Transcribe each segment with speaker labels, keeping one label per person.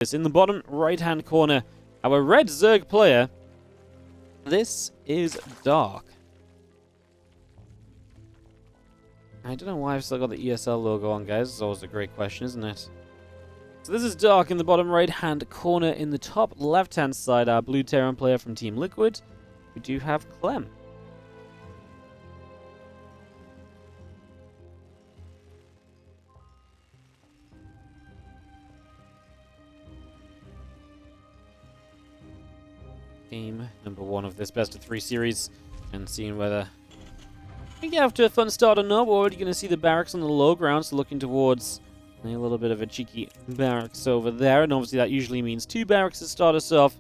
Speaker 1: In the bottom right-hand corner, our red Zerg player, this is Dark. I don't know why I've still got the ESL logo on, guys. It's always a great question, isn't it? So this is Dark in the bottom right-hand corner. In the top left-hand side, our blue Terran player from Team Liquid. We do have Clem. Game number 1 of this best of 3 series, and seeing whether we get off to a fun start or not. We're already going to see the barracks on the low ground, so looking towards a little bit of a cheeky barracks over there, and obviously that usually means 2 barracks to start us off,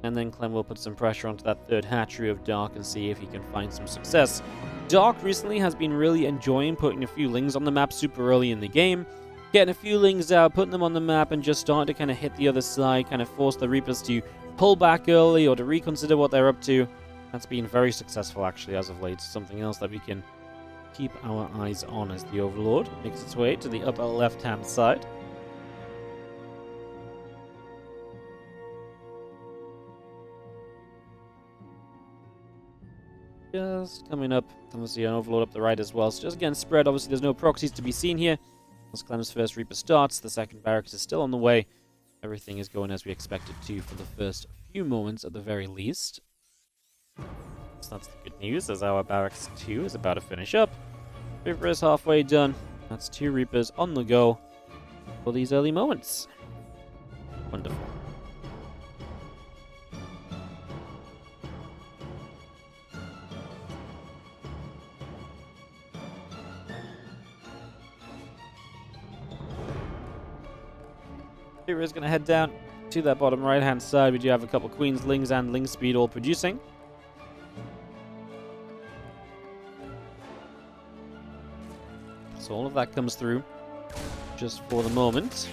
Speaker 1: and then Clem will put some pressure onto that third hatchery of Dark and see if he can find some success. Dark recently has been really enjoying putting a few lings on the map super early in the game, getting a few lings out, putting them on the map, and just starting to kind of hit the other side, kind of force the Reapers to pull back early or to reconsider what they're up to. That's been very successful actually as of late. Something else that we can keep our eyes on as the Overlord makes its way to the upper left-hand side. Just coming up, obviously an Overlord up the right as well. So just again spread, obviously there's no proxies to be seen here. As Clem's first Reaper starts, the second barracks is still on the way. Everything is going as we expected to for the first few moments at the very least. So that's the good news, as our Barracks 2 is about to finish up. Reaper is halfway done. That's 2 Reapers on the go for these early moments. Wonderful. Reaper is going to head down to that bottom right-hand side. We do have a couple Queens, Lings, and Ling Speed all producing. So all of that comes through just for the moment.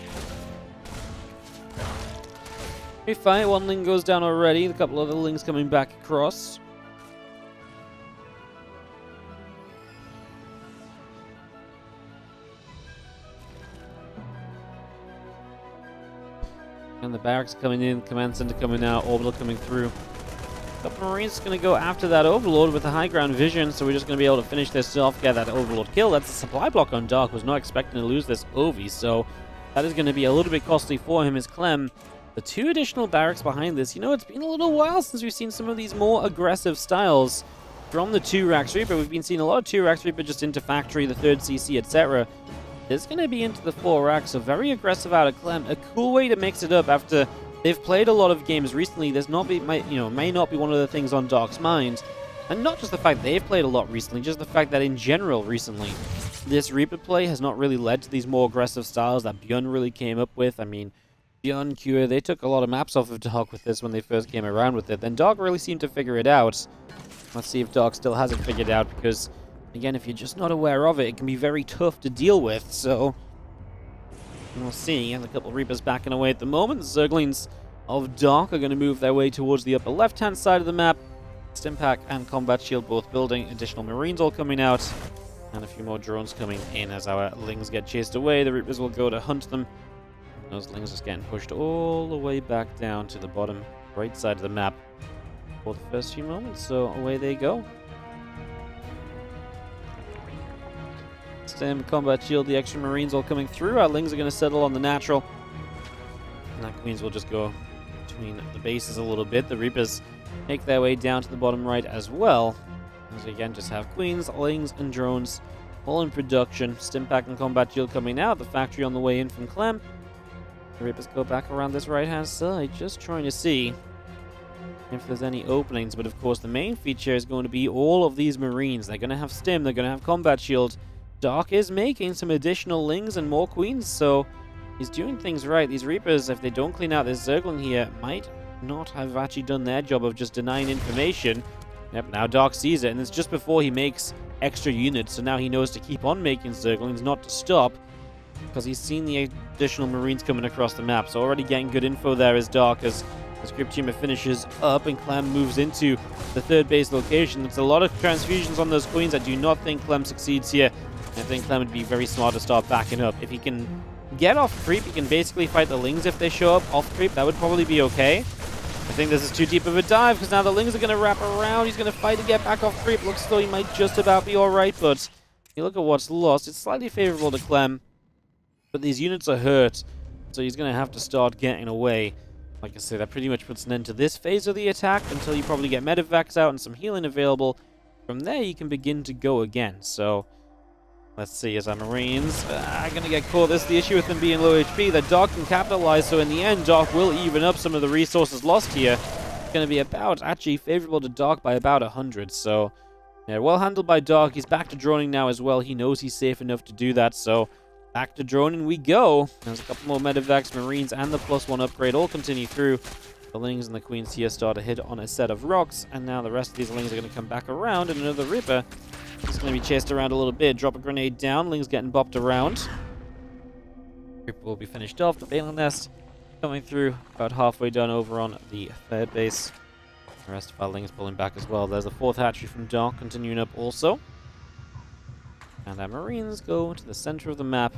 Speaker 1: We fight. 1 Ling goes down already. A couple other Lings coming back across. And the barracks coming in, command center coming out, orbital coming through. A couple Marines going to go after that Overlord with a high ground vision, so we're just going to be able to finish this off, get that Overlord kill. That's a supply block on Dark. Was not expecting to lose this Ovi, so that is going to be a little bit costly for him as Clem. The 2 additional barracks behind this, you know, it's been a little while since we've seen some of these more aggressive styles from the 2 Rax Reaper. We've been seeing a lot of 2 Rax Reaper just into factory, the 3rd CC, etc. It's going to be into the 4 racks, so very aggressive out of Clem. A cool way to mix it up after they've played a lot of games recently. There's may not be one of the things on Dark's mind. And not just the fact they've played a lot recently, just the fact that in general recently, this Reaper play has not really led to these more aggressive styles that Bjorn really came up with. I mean, Bjorn, Cure, they took a lot of maps off of Dark with this when they first came around with it. Then Dark really seemed to figure it out. Let's see if Dark still hasn't figured it out, because again, if you're just not aware of it, it can be very tough to deal with, so we'll see. And a couple Reapers backing away at the moment. Zerglings of Dark are going to move their way towards the upper left-hand side of the map. Stimpack and Combat Shield both building. Additional Marines all coming out. And a few more drones coming in as our Lings get chased away. The Reapers will go to hunt them. Those Lings just getting pushed all the way back down to the bottom right side of the map for the first few moments, so away they go. Stem, Combat Shield, the extra Marines all coming through. Our Lings are going to settle on the natural. And that Queens will just go between the bases a little bit. The Reapers make their way down to the bottom right as well. As we again just have Queens, Lings, and drones all in production. Stimpack and Combat Shield coming out. The factory on the way in from Clem. The Reapers go back around this right-hand side, just trying to see if there's any openings. But of course, the main feature is going to be all of these Marines. They're going to have Stim, they're going to have Combat Shield. Dark is making some additional Lings and more Queens, so he's doing things right. These Reapers, if they don't clean out this Zergling here, might not have actually done their job of just denying information. Yep, now Dark sees it, and it's just before he makes extra units, so now he knows to keep on making Zerglings, not to stop, because he's seen the additional Marines coming across the map. So already getting good info there as Dark, as Crypt Teamer finishes up and Clem moves into the 3rd base location. It's a lot of transfusions on those Queens. I do not think Clem succeeds here. I think Clem would be very smart to start backing up. If he can get off creep, he can basically fight the Lings if they show up off creep. That would probably be okay. I think this is too deep of a dive because now the Lings are going to wrap around. He's going to fight to get back off creep. Looks as though he might just about be alright, but you look at what's lost. It's slightly favorable to Clem, but these units are hurt, so he's going to have to start getting away. Like I said, that pretty much puts an end to this phase of the attack until you probably get medevacs out and some healing available. From there, you can begin to go again. So let's see, as our Marines are going to get caught. This is the issue with them being low HP. That Dark can capitalize, so in the end, Dark will even up some of the resources lost here. It's going to be about, actually, favorable to Dark by about 100. So, yeah, well handled by Dark. He's back to droning now as well. He knows he's safe enough to do that, so back to droning we go. There's a couple more medevacs, Marines, and the +1 upgrade all continue through. The Lings and the Queens here start to hit on a set of rocks, and now the rest of these Lings are going to come back around, and another Ripper is going to be chased around a little bit. Drop a grenade down, Lings getting bopped around. Ripper will be finished off. The Balan Nest coming through, about halfway done over on the third base. The rest of our Lings pulling back as well. There's the fourth hatchery from Dark continuing up also. And our Marines go to the center of the map.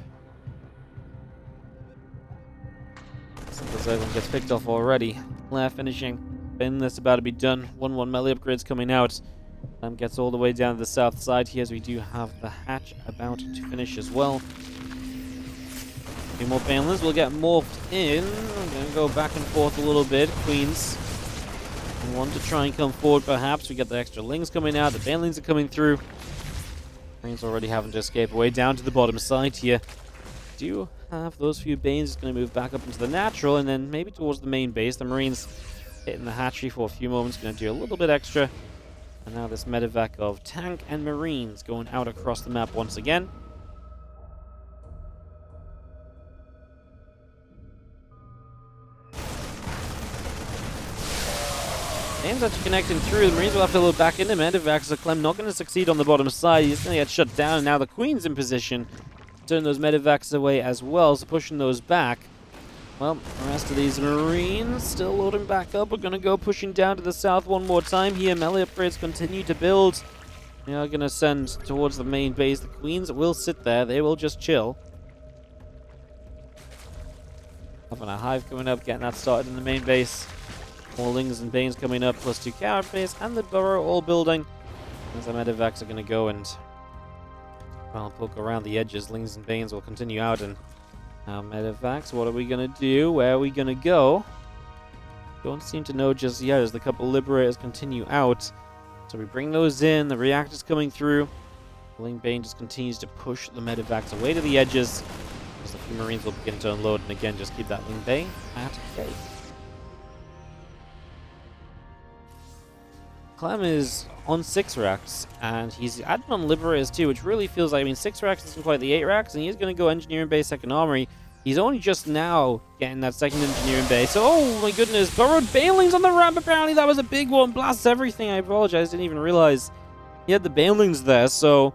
Speaker 1: The Zerglin gets picked off already. Claire finishing. This about to be done. 1-1 melee upgrades coming out. Gets all the way down to the south side here, as we do have the hatch about to finish as well. A few more Banelins will get morphed in. I'm going to go back and forth a little bit. Queens want to try and come forward perhaps. We get the extra Lings coming out. The Banelins are coming through. Marines already having to escape away down to the bottom side here. Do have those few Banes. It's going to move back up into the natural and then maybe towards the main base. The Marines hitting the hatchery for a few moments. Going to do a little bit extra. And now this medevac of tank and Marines going out across the map once again. Bane's actually connecting through. The Marines will have to load back into medevacs. So Clem not going to succeed on the bottom side. He's going to get shut down. And now the Queen's in position. Turn those medevacs away as well, so pushing those back. Well, the rest of these Marines still loading back up. We're going to go pushing down to the south one more time here. Melee upgrades continue to build. They are going to send towards the main base. The Queens will sit there. They will just chill. Having a hive coming up, getting that started in the main base. More Lings and Banes coming up, +2 carrot base, and the burrow all building. As the medevacs are going to go and poke around the edges. Lings and Banes will continue out, and now medevacs, what are we going to do? Where are we going to go? Don't seem to know just yet as the couple Liberators continue out. So we bring those in, the reactors coming through. Ling Bane just continues to push the medevacs away to the edges as the few Marines will begin to unload, and again, just keep that Ling Bane at bay. Clem is on 6 racks, and he's adding on Liberators too, which really feels like, I mean, 6 racks isn't quite the 8 racks, and he's going to go Engineering Base, Second Armory. He's only just now getting that second Engineering Base. So, oh my goodness, Burrowed Banelings on the ramp, apparently that was a big one, blasts everything. I apologize, didn't even realize he had the Banelings there, so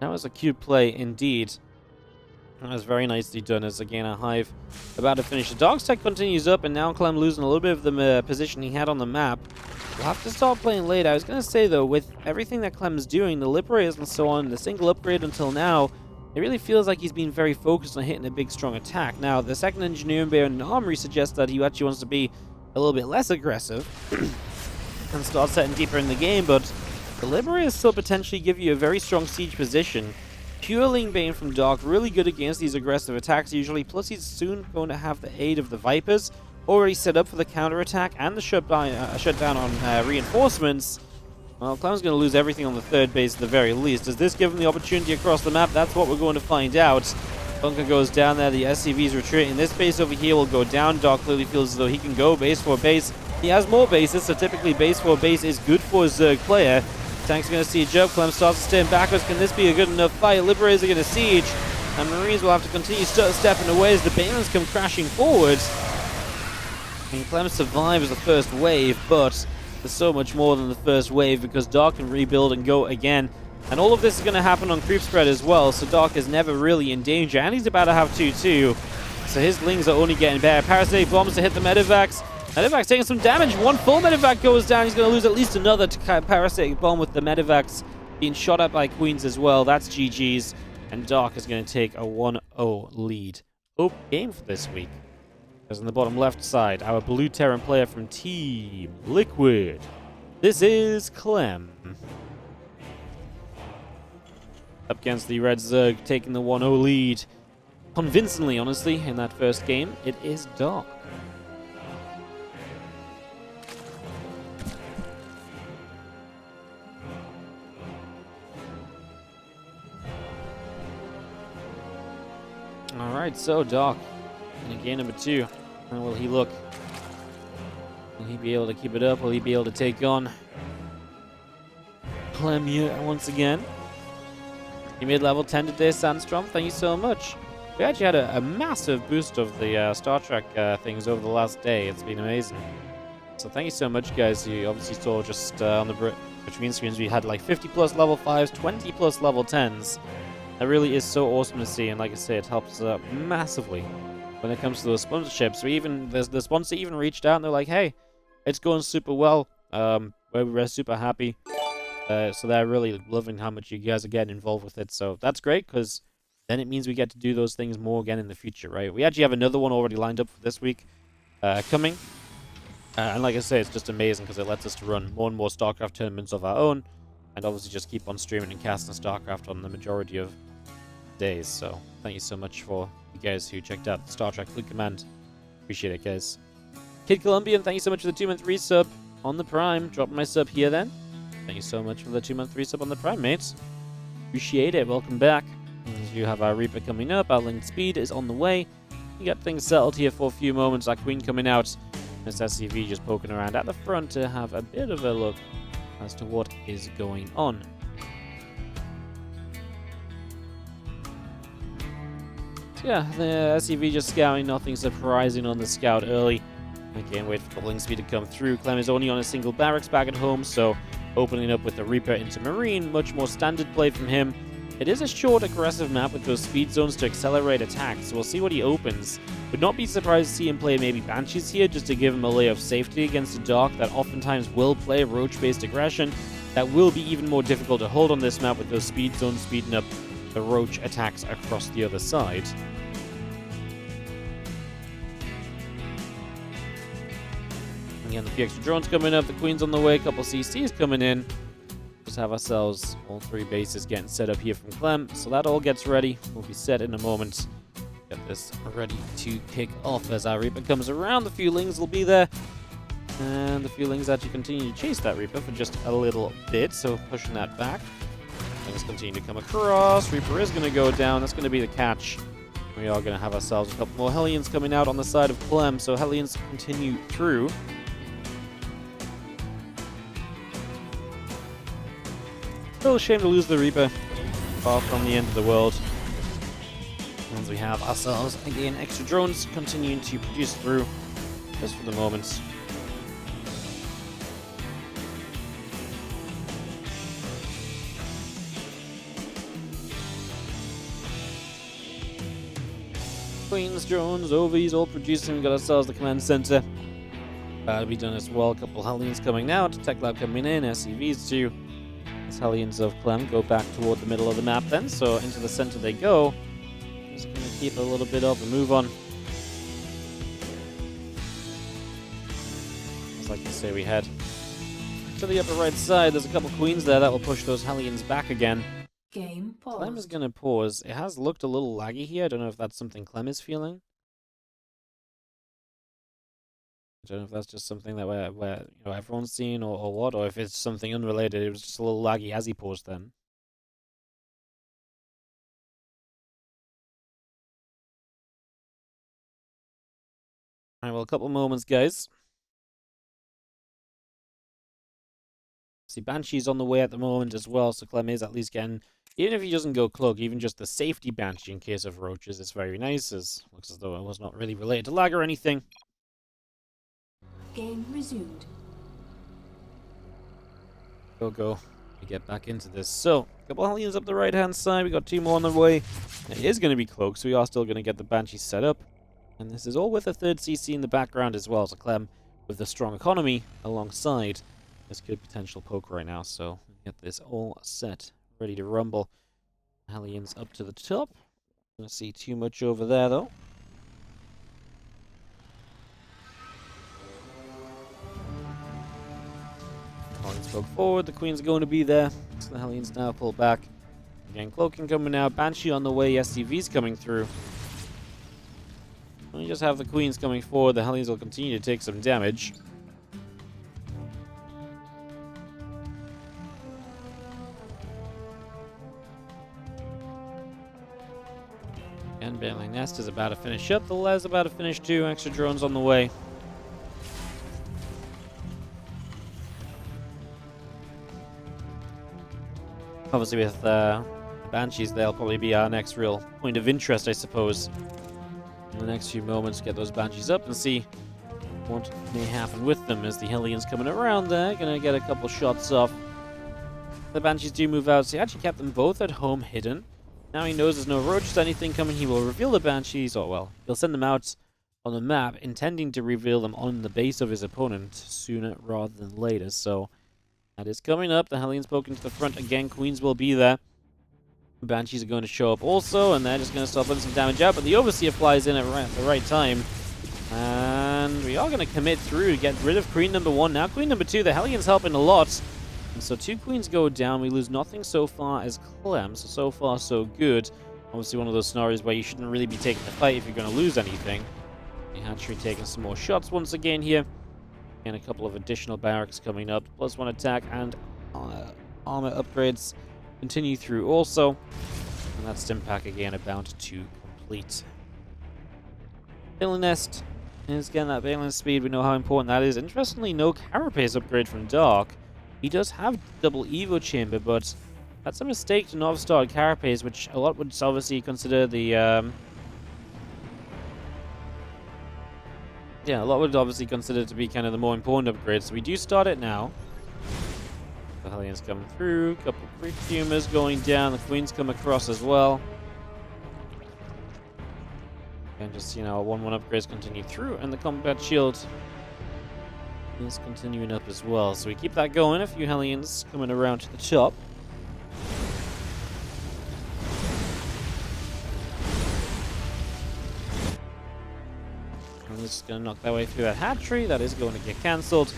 Speaker 1: that was a cute play indeed. That was very nicely done as, again, a hive about to finish. The Dog's Tech continues up, and now Clem losing a little bit of the position he had on the map. We'll have to start playing late. I was going to say, though, with everything that Clem's doing, the Liberators and so on, the single upgrade until now, it really feels like he's been very focused on hitting a big, strong attack. Now, the second Engineering Bay and Armory suggests that he actually wants to be a little bit less aggressive and start setting deeper in the game, but the Liberators still potentially give you a very strong siege position. Pure Ling Bane from Dark, really good against these aggressive attacks usually, plus he's soon going to have the aid of the Vipers, already set up for the counterattack and the shutdown on reinforcements. Well, Clem's going to lose everything on the third base at the very least. Does this give him the opportunity across the map? That's what we're going to find out. Bunker goes down there, the SCV's retreating. This base over here will go down. Dark clearly feels as though he can go base for base. He has more bases, so typically base for base is good for a Zerg player. Tank's going to siege up. Clem starts to stand backwards. Can this be a good enough fight? Liberators are going to siege, and Marines will have to continue stepping away as the Banelings come crashing forward. And Clem survives the first wave, but there's so much more than the first wave because Dark can rebuild and go again. And all of this is going to happen on creep spread as well, so Dark is never really in danger, and he's about to have 2-2. So his Lings are only getting better. Parasitic bombs to hit the medevacs. Medevacs taking some damage. One full medevac goes down. He's going to lose at least another to parasitic bomb with the medevacs being shot at by Queens as well. That's GG's. And Dark is going to take a 1-0 lead open game for this week. Because on the bottom left side, our blue Terran player from Team Liquid. This is Clem. Up against the red Zerg, taking the 1-0 lead. Convincingly, honestly, in that first game, it is Dark. Alright, so Dark in game number 2. How will he look? Will he be able to keep it up? Will he be able to take on Clem here once again? He made level 10 today, Sandstrom. Thank you so much. We actually had a massive boost of the Star Trek things over the last day. It's been amazing. So thank you so much, guys. You obviously saw just on the between screens we had like 50 plus level 5s, 20 plus level 10s. That really is so awesome to see, and like I say, it helps massively when it comes to those sponsorships. The sponsor even reached out and they're like, "Hey, it's going super well. We're super happy." So they're really loving how much you guys are getting involved with it. So that's great, because then it means we get to do those things more again in the future, right? We actually have another one already lined up for this week coming. And like I say, it's just amazing because it lets us to run more and more StarCraft tournaments of our own. And obviously just keep on streaming and casting StarCraft on the majority of days. So thank you so much for you guys who checked out Star Trek Fleet Command. Appreciate it, guys. Kid Colombian, thank you so much for the 2-month resub on the Prime. Dropping my sub here then. Thank you so much for the 2-month resub on the Prime, mates. Appreciate it. Welcome back. You have our Reaper coming up. Our linked speed is on the way. You got things settled here for a few moments. Our Queen coming out. This SCV just poking around at the front to have a bit of a look as to what is going on. So yeah, the SCV just scouting, nothing surprising on the scout early. I can't wait for the link speed to come through. Clem is only on a single barracks back at home, so opening up with the Reaper into Marine, much more standard play from him. It is a short, aggressive map with those speed zones to accelerate attacks, so we'll see what he opens. Would not be surprised to see him play maybe Banshees here, just to give him a layer of safety against a Dark that oftentimes will play Roach-based aggression. That will be even more difficult to hold on this map with those speed zones speeding up the Roach attacks across the other side. Again, the few extra drones coming up, the Queen's on the way, a couple CCs coming in. Just have ourselves all 3 bases getting set up here from Clem, so that all gets ready. We'll be set in a moment. Get this ready to kick off as our Reaper comes around. The Feelings will be there, and the Feelings actually continue to chase that Reaper for just a little bit, so pushing that back. Things continue to come across. Reaper is going to go down. That's going to be the catch. We are going to have ourselves a couple more Hellions coming out on the side of Clem, so Hellions continue through. Still a shame to lose the Reaper. Far from the end of the world. As we have ourselves, again, extra drones continuing to produce through, just for the moment. Queens, drones, OVs, all producing. We've got ourselves the command center. That'll be done as well. A couple Hellions coming out. Tech Lab coming in. SCVs too. Hellions of Clem go back toward the middle of the map then, so into the center they go. Just going to keep a little bit of a move on. As like I say, we head to the upper right side. There's a couple Queens there that will push those Hellions back again.
Speaker 2: Game paused.
Speaker 1: Clem is going to pause. It has looked a little laggy here. I don't know if that's something Clem is feeling. I don't know if that's just something that we're you know, everyone's seen or what, or if it's something unrelated. It was just a little laggy as he paused then. Alright, well, a couple moments, guys. See, Banshee's on the way at the moment as well, so Clem is at least getting, even if he doesn't go Cloak, even just the safety Banshee in case of Roaches is very nice, as looks as though it was not really related to lag or anything.
Speaker 2: Game resumed.
Speaker 1: Go. We get back into this. So, a couple Hellions up the right-hand side. We got 2 more on the way. It is going to be Cloak, so we are still going to get the Banshee set up. And this is all with a 3rd CC in the background as well. So Clem, with the strong economy alongside, this good potential poke right now. So, get this all set, ready to rumble. Hellions up to the top. Don't see too much over there, though. Let's go forward. The Queen's going to be there. So the Hellions now pull back. Again, Cloaking coming out. Banshee on the way. SCV's coming through. When you just have the Queens coming forward, the Hellions will continue to take some damage. And Baneling Nest is about to finish up. The Les about to finish too. Extra drones on the way. Obviously with Banshees, they'll probably be our next real point of interest, I suppose. In the next few moments, get those Banshees up and see what may happen with them as the Hellions coming around there. Gonna get a couple shots off. The Banshees do move out, so he actually kept them both at home hidden. Now he knows there's no roaches or anything coming. He will reveal the Banshees, or well, he'll send them out on the map, intending to reveal them on the base of his opponent sooner rather than later. So that is coming up. The Hellions poking to the front again. Queens will be there. Banshees are going to show up also, and they're just going to start putting some damage out. But the Overseer flies in at the right time. And we are going to commit through to get rid of Queen number 1. Now Queen number 2, the Hellions helping a lot. And so 2 Queens go down. We lose nothing so far as Clem. So far, so good. Obviously one of those scenarios where you shouldn't really be taking the fight if you're going to lose anything. The Hatchery taking some more shots once again here. And a couple of additional barracks coming up. +1 attack and armor upgrades continue through also. And that stim pack again about to complete. Baneling Nest is getting that Baneling speed. We know how important that is. Interestingly, no carapace upgrade from Dark. He does have double Evo chamber, but that's a mistake to not have started carapace, which a lot would obviously consider the yeah, a lot would obviously consider to be kind of the more important upgrade. So we do start it now. The Hellions coming through, couple of Creep Tumors going down, the Queens come across as well. And just, 1-1 upgrades continue through, and the combat shield is continuing up as well. So we keep that going, a few Hellions coming around to the top. And this is going to knock their way through that hatchery, that is going to get cancelled.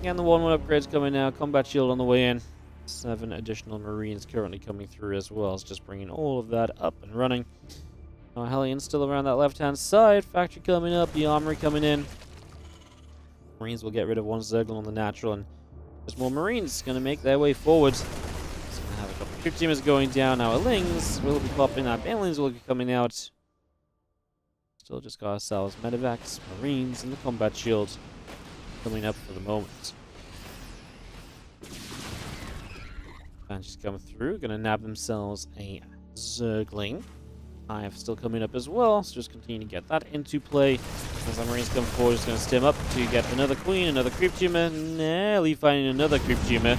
Speaker 1: And the 1-1 upgrades coming now. Combat shield on the way in. 7 additional Marines currently coming through as well. It's just bringing all of that up and running. Our Hellions still around that left-hand side. Factory coming up. The armory coming in. Marines will get rid of 1 Zerglin on the natural. And there's more Marines going to make their way forward. So going to have a couple of Crypt Teamers going down. Our Lings will be popping. Our Banelings will be coming out. Still just got ourselves Medivacs, Marines, and the combat shield coming up for the moment. Banshees coming through, gonna nab themselves a Zergling. Hive still coming up as well, so just continue to get that into play. As our Marines come forward, just gonna stim up to get another Queen, another Creep Tumor, nearly finding another Creep Tumor.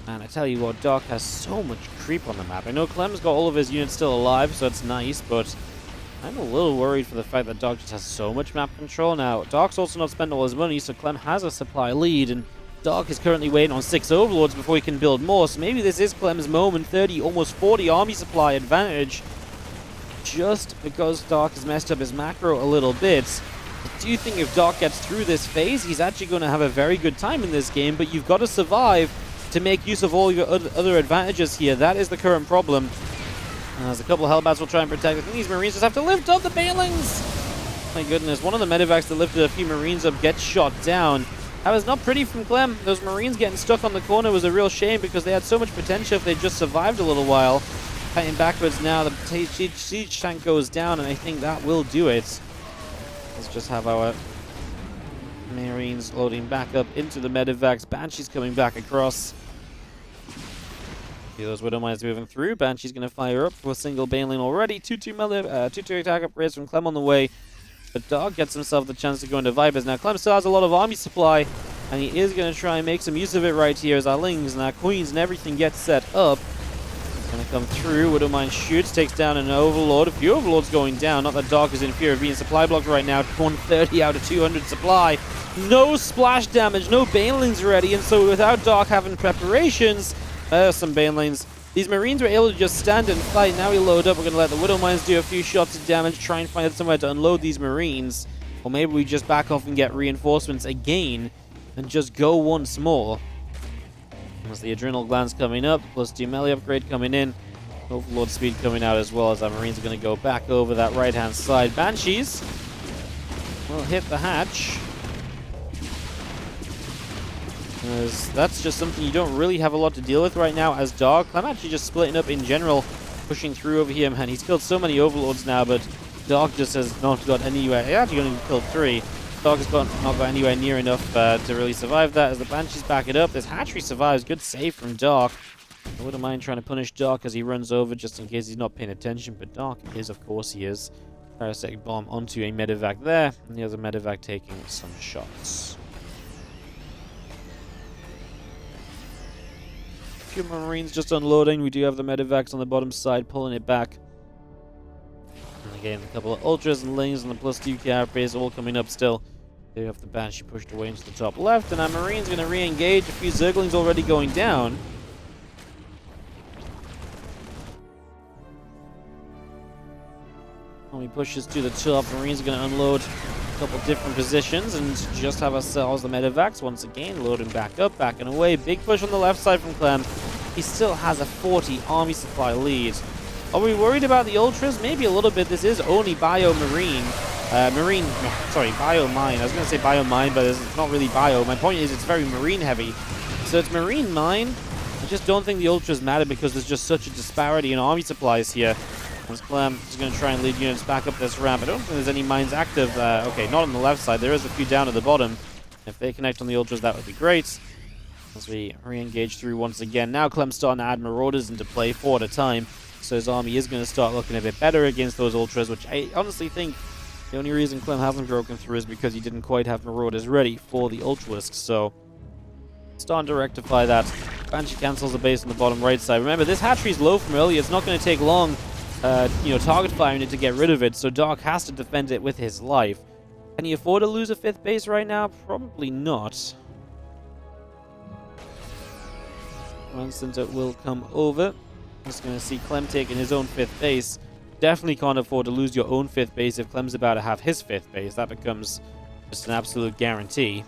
Speaker 1: And I tell you what, Dark has so much creep on the map. I know Clem's got all of his units still alive, so that's nice, but I'm a little worried for the fact that Dark just has so much map control now. Dark's also not spent all his money, so Clem has a supply lead, and Dark is currently waiting on 6 Overlords before he can build more, so maybe this is Clem's moment. 30, almost 40 army supply advantage, just because Dark has messed up his macro a little bit. I do think if Dark gets through this phase, he's actually going to have a very good time in this game, but you've got to survive to make use of all your other advantages here. That is the current problem. As a couple of Hellbats will try and protect. I think these Marines just have to lift up the Banelings. My goodness, one of the Medivacs that lifted a few Marines up gets shot down. That was not pretty from Clem. Those Marines getting stuck on the corner was a real shame because they had so much potential if they just survived a little while. Fighting backwards now, the siege tank goes down, and I think that will do it. Let's just have our Marines loading back up into the Medivacs. Banshee's coming back across. See those Widow Mines moving through. Banshee's going to fire up for a single Baneling already. 2-2 attack upgrades from Clem on the way. But Dark gets himself the chance to go into Vipers. Now Clem still has a lot of army supply, and he is going to try and make some use of it right here as our Lings and our Queens and everything gets set up. He's going to come through. Widow Mine shoots, takes down an Overlord. A few Overlords going down. Not that Dark is in fear of being supply blocked right now. 130 out of 200 supply. No splash damage, no Banelings ready, and so without Dark having preparations, some Banelings. These Marines were able to just stand and fight. Now we load up. We're going to let the Widow Mines do a few shots of damage, try and find somewhere to unload these Marines. Or maybe we just back off and get reinforcements again and just go once more. As the Adrenal Glands coming up, plus the melee upgrade coming in. Overlord speed coming out as well, as our Marines are going to go back over that right-hand side. Banshees will hit the hatch. As that's just something you don't really have a lot to deal with right now as Dark. I'm actually just splitting up in general, pushing through over here, man. He's killed so many Overlords now, but Dark just has not got anywhere. He actually only killed 3. Dark has not got anywhere near enough to really survive that. As the Banshees back it up, this hatchery survives. Good save from Dark. I wouldn't mind trying to punish Dark as he runs over, just in case he's not paying attention, but Dark is, of course he is. Parasitic Bomb onto a medevac there, and the other medevac taking some shots. A few Marines just unloading. We do have the medevacs on the bottom side, pulling it back. And again, a couple of Ultras and Lings and the +2 carapace all coming up still. They have the Banshee pushed away into the top left, and our Marines going to re-engage. A few Zerglings already going down. When we push this to the top, Marines are going to unload a couple different positions and just have ourselves the medevacs once again, loading back up, backing away. Big push on the left side from Clem. He still has a 40 army supply lead. Are we worried about the Ultras? Maybe a little bit. This is only Bio-Marine. Bio-Mine. I was going to say Bio-Mine, but it's not really Bio. My point is it's very Marine heavy. So it's Marine Mine. I just don't think the Ultras matter because there's just such a disparity in army supplies here. As Clem is going to try and lead units back up this ramp. I don't think there's any mines active. Okay, not on the left side. There is a few down at the bottom. If they connect on the Ultras, that would be great. As we re-engage through once again. Now Clem's starting to add Marauders into play 4 at a time. So his army is going to start looking a bit better against those Ultras, which I honestly think the only reason Clem hasn't broken through is because he didn't quite have Marauders ready for the Ultralisks. So starting to rectify that. Banshee cancels the base on the bottom right side. Remember, this hatchery's low from earlier. It's not going to take long. Target firing it to get rid of it, so Dark has to defend it with his life. Can he afford to lose a 5th base right now? Probably not. Center will come over. Just going to see Clem taking his own 5th base. Definitely can't afford to lose your own 5th base if Clem's about to have his 5th base. That becomes just an absolute guarantee.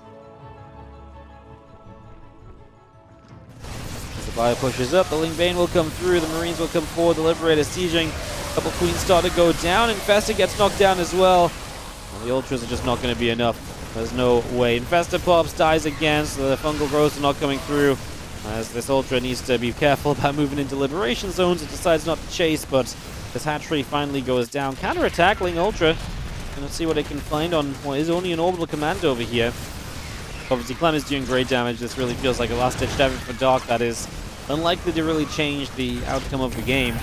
Speaker 1: The Bio pushes up, the Lingbane will come through, the Marines will come forward, the Liberator sieging. A couple Queens start to go down, Infestor gets knocked down as well. And the Ultras are just not going to be enough. There's no way. Infestor pops, dies again, so the Fungal Growths are not coming through. As this Ultra needs to be careful about moving into Liberation Zones, it decides not to chase, but this hatchery finally goes down. Counter-attacking Ultra. Gonna see what it can find on what is only an orbital command over here. Obviously, Clem is doing great damage. This really feels like a last-ditch effort for Dark that is unlikely to really change the outcome of the game.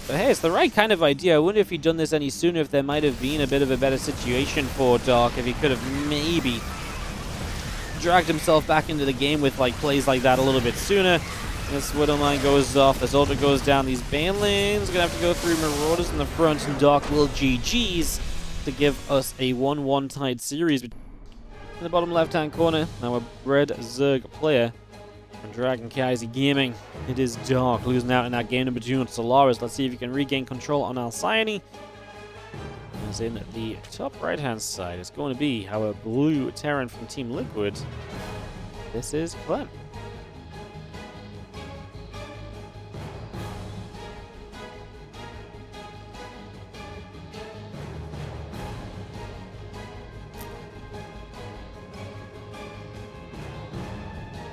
Speaker 1: But hey, it's the right kind of idea. I wonder if he'd done this any sooner, if there might have been a bit of a better situation for Dark, if he could have maybe dragged himself back into the game with plays like that a little bit sooner. This Widowmine goes off, this Ultra goes down, these Banelings are going to have to go through Marauders in the front, and Dark will GG's to give us a 1-1 tied series. In the bottom left-hand corner, now a red Zerg player from Dragon Kaiser Gaming. It is Dark losing out in that game number 2 on Solaris. Let's see if he can regain control on Alcyone. As in the top right-hand side, it's going to be our blue Terran from Team Liquid. This is Clem.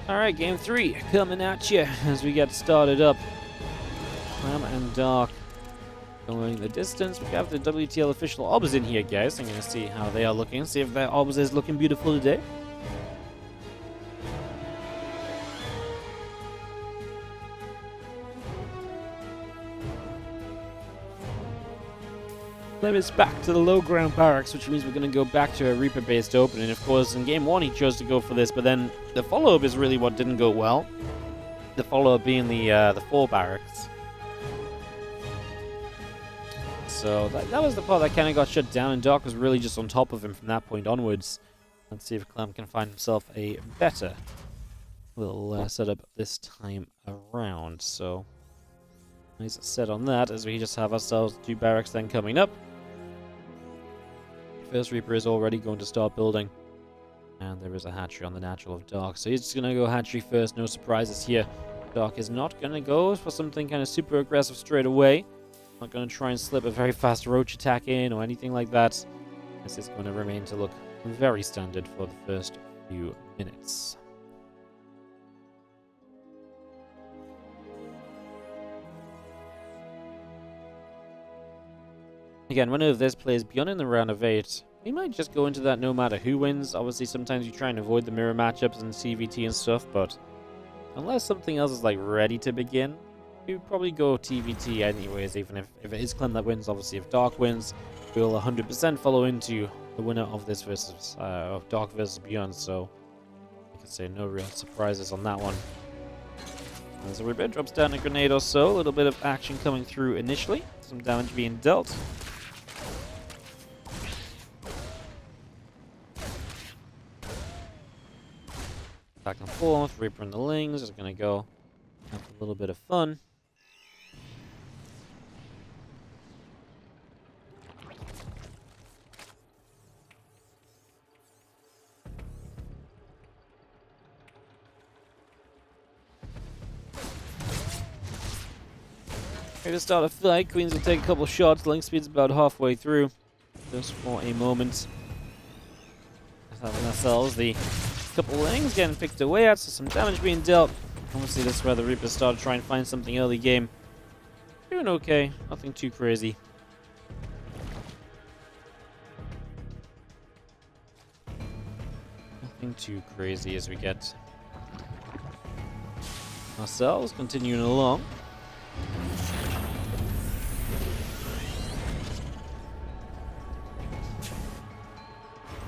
Speaker 1: Alright, game 3 coming at you as we get started up. Clem and Dark going the distance. We have the WTL official obs in here, guys. I'm going to see how they are looking, see if their obs is looking beautiful today. Clem is back to the low ground barracks, which means we're going to go back to a Reaper-based opening. Of course, in game 1 he chose to go for this, but then the follow-up is really what didn't go well. The follow-up being the 4 barracks. So that was the part that kind of got shut down, and Dark was really just on top of him from that point onwards. Let's see if Clem can find himself a better little setup this time around. So nice set on that, as we just have ourselves 2 barracks then coming up. First Reaper is already going to start building. And there is a hatchery on the natural of Dark. So he's just going to go hatchery first. No surprises here. Dark is not going to go for something kind of super aggressive straight away. Not going to try and slip a very fast roach attack in or anything like that. This is going to remain to look very standard for the first few minutes. Again, whenever this plays beyond in the round of 8, we might just go into that no matter who wins. Obviously, sometimes you try and avoid the mirror matchups and CVT and stuff, but unless something else is like ready to begin, we probably go TVT anyways, even if it is Clem that wins. Obviously, if Dark wins, we'll 100% follow into the winner of this versus of Dark versus Beyond, so I can say no real surprises on that one. As a rebid drops down a grenade or so, a little bit of action coming through initially, some damage being dealt. Back and forth, Reaper and the Lings is going to go have a little bit of fun. Here to start a fight, Queens will take a couple shots, Link speed's about halfway through, just for a moment. Having ourselves the couple Lings getting picked away at, so some damage being dealt. Obviously this is where the Reapers start to try and find something early game. Doing okay, nothing too crazy. Nothing too crazy as we get ourselves continuing along.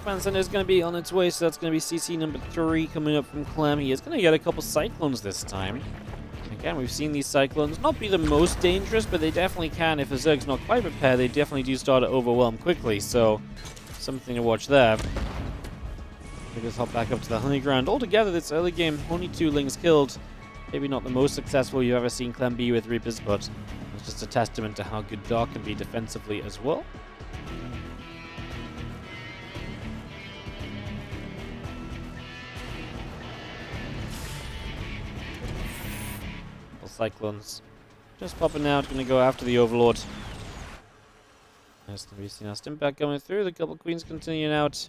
Speaker 1: Command Center is going to be on its way, so that's going to be CC number 3 coming up from Clem. He is going to get a couple Cyclones this time. Again, we've seen these Cyclones not be the most dangerous, but they definitely can. If a Zerg's not quite prepared, they definitely do start to overwhelm quickly, so something to watch there. We just hop back up to the high ground. Altogether, this early game, only 2 Lings killed. Maybe not the most successful you've ever seen Clem be with Reapers, but it's just a testament to how good Dark can be defensively as well. Cyclones just popping out, going to go after the Overlord. Nice to be seen our Stimpak coming through, the couple Queens continuing out.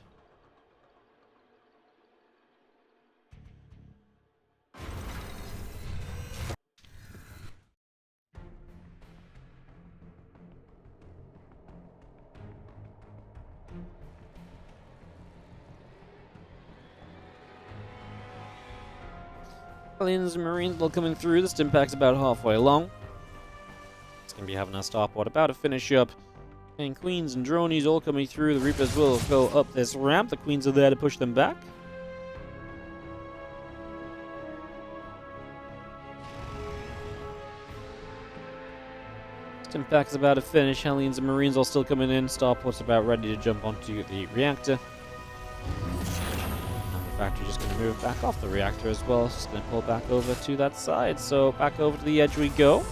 Speaker 1: Aliens and Marines all coming through. The Stimpak's about halfway along. It's going to be having our starport about to finish up. And Queens and Dronies all coming through. The Reapers will go up this ramp. The Queens are there to push them back. Stimpak's about to finish. Hellions and Marines all still coming in. Starport's about ready to jump onto the reactor. Factory just going to move back off the reactor as well. It's just going to pull back over to that side. So back over to the edge we go.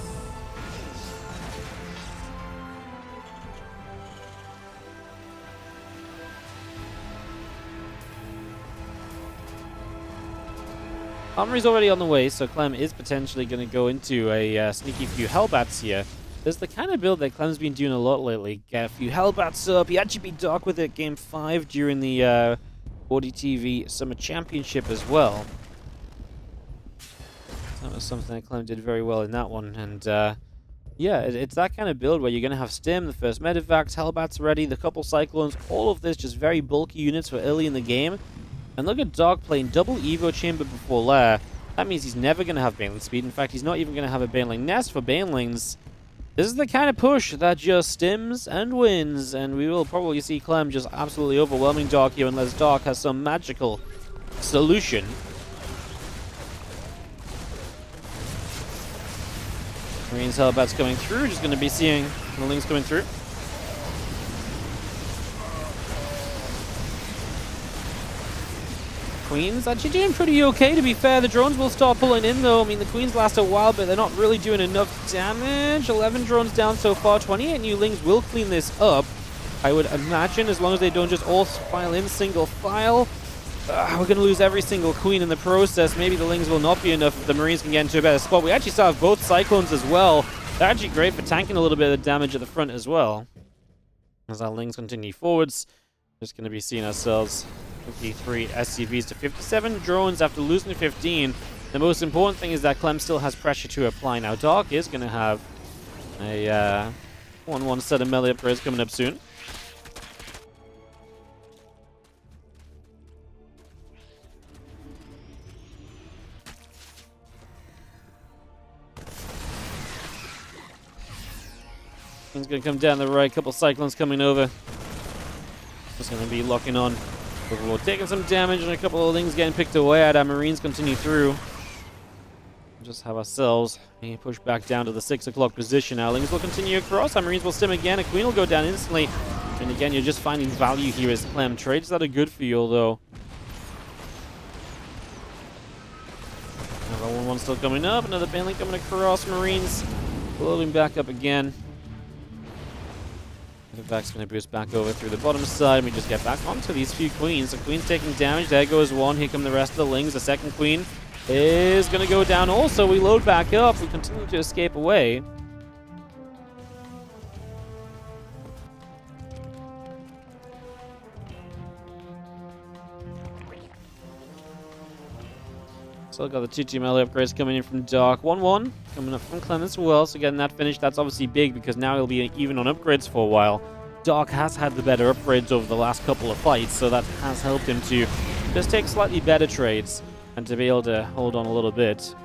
Speaker 1: Armory's already on the way, so Clem is potentially going to go into a sneaky few Hellbats here. This is the kind of build that Clem's been doing a lot lately. Get a few Hellbats up. He actually beat Dark with it Game 5 during the WardiTV Summer Championship as well. That was something that Clem did very well in that one. And yeah, it's that kind of build where you're going to have Stim, the first Medivacs, Hellbats ready, the couple Cyclones, all of this just very bulky units for early in the game. And look at Dark playing double Evo Chamber before Lair. That means he's never going to have Baneling speed. In fact, he's not even going to have a Baneling nest for Banelings. This is the kind of push that just stims and wins, and we will probably see Clem just absolutely overwhelming Dark here unless Dark has some magical solution. Marines Hellbats coming through, just going to be seeing the Lings coming through. Queens actually doing pretty okay, to be fair. The drones will start pulling in, though. I mean, the Queens last a while, but they're not really doing enough damage. 11 drones down so far. 28 new Lings will clean this up, I would imagine, as long as they don't just all file in single file. We're going to lose every single queen in the process. Maybe the Lings will not be enough if the Marines can get into a better spot. We actually still have both Cyclones as well. They're actually great for tanking a little bit of the damage at the front as well. As our Lings continue forwards, just going to be seeing ourselves 53 SCVs to 57 drones after losing 15. The most important thing is that Clem still has pressure to apply. Now, Dark is going to have a 1-1 set of melee upgrades coming up soon. He's going to come down the right. Couple Cyclones coming over. Just going to be locking on. Overlord taking some damage and a couple of things getting picked away at. Our Marines continue through. Just have ourselves push back down to the 6 o'clock position. Our Lings will continue across. Our Marines will stim again. A Queen will go down instantly. And again, you're just finding value here as Clem. Trades that are good for you, although. Another 1-1 still coming up. Another Baneling coming across. Marines loading back up again. The back's going to boost back over through the bottom side. We just get back onto these few queens. The queen's taking damage. There goes one. Here come the rest of the Lings. The second queen is going to go down also. We load back up. We continue to escape away. Still got the 2-2 melee upgrades coming in from Dark. 1-1 coming up from Clem as well. So getting that finished, that's obviously big because now he'll be even on upgrades for a while. Dark has had the better upgrades over the last couple of fights, so that has helped him to just take slightly better trades and to be able to hold on a little bit.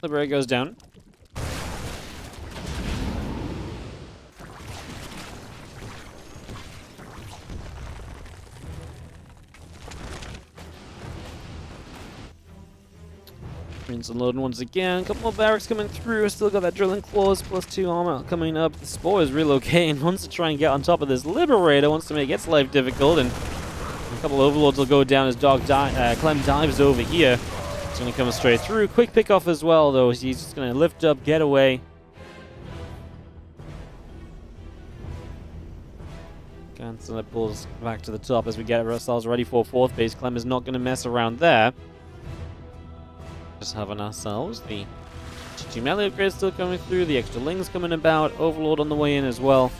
Speaker 1: Liberator goes down. Marines unloading once again. A couple more barracks coming through. Still got that drilling claws, +2 armor coming up. The Spore is relocating. Wants to try and get on top of this Liberator. Wants to make its life difficult. And a couple of Overlords will go down as Clem dives over here. It's going to come straight through. Quick pickoff as well, though. He's just going to lift up, get away. Cancel it, pulls back to the top as we get ourselves ready for 4th base. Clem is not going to mess around there. Just having ourselves the 2 melee upgrades still coming through, the extra Lings coming about, Overlord on the way in as well.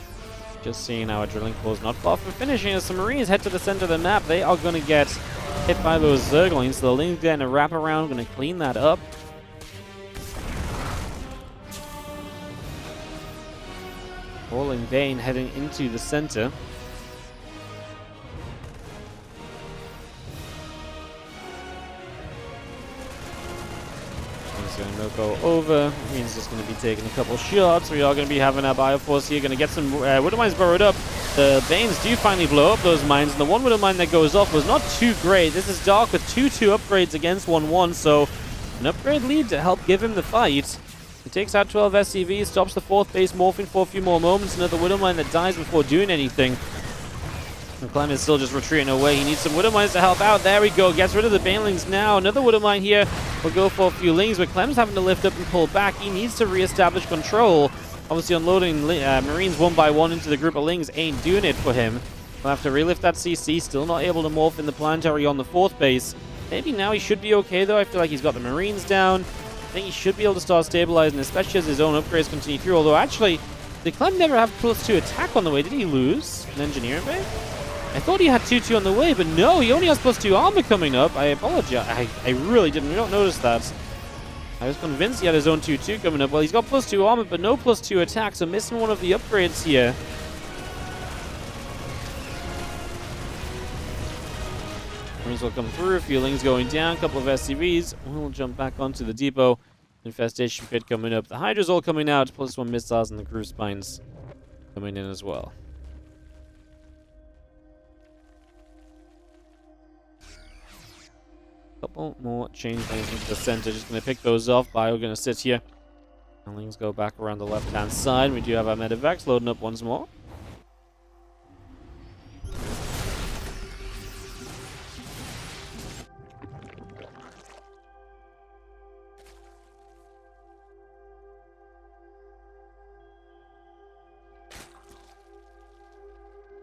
Speaker 1: Just seeing our drilling claws not far from finishing as some Marines head to the center of the map. They are going to get hit by those Zerglings, so the Lings getting a wrap around, going to clean that up. Rolling Bane heading into the center. Going to go over. Means just going to be taking a couple shots. We are going to be having our Bioforce here. Going to get some Widow Mines burrowed up. The Banes do finally blow up those mines. And the one Widow Mine that goes off was not too great. This is Dark with 2-2 upgrades against 1-1. So an upgrade lead to help give him the fight. He takes out 12 SCVs. Stops the 4th base morphing for a few more moments. Another Widow Mine that dies before doing anything. And Clem is still just retreating away. He needs some Widow Mines to help out. There we go. Gets rid of the Banelings now. Another Widow Mine here. We'll go for a few Lings, but Clem's having to lift up and pull back. He needs to reestablish control. Obviously, unloading Marines one by one into the group of Lings ain't doing it for him. We'll have to relift that CC. Still not able to morph in the planetary on the 4th base. Maybe now he should be okay, though. I feel like he's got the Marines down. I think he should be able to start stabilizing, especially as his own upgrades continue through. Although, actually, did Clem never have +2 attack on the way? Did he lose an Engineering Bay? I thought he had 2-2 on the way, but no, he only has +2 armor coming up. I apologize. I really didn't. We don't notice that. I was convinced he had his own 2-2 coming up. Well, he's got +2 armor, but no +2 attack, so missing one of the upgrades here. Marines will come through. A few Lings going down. A couple of SCVs. We'll jump back onto the depot. Infestation pit coming up. The Hydra's all coming out. +1 missiles and the crew spines coming in as well. Couple more changelings into the center. Just going to pick those off. Bio going to sit here. Lings go back around the left-hand side. We do have our Medivacs loading up once more.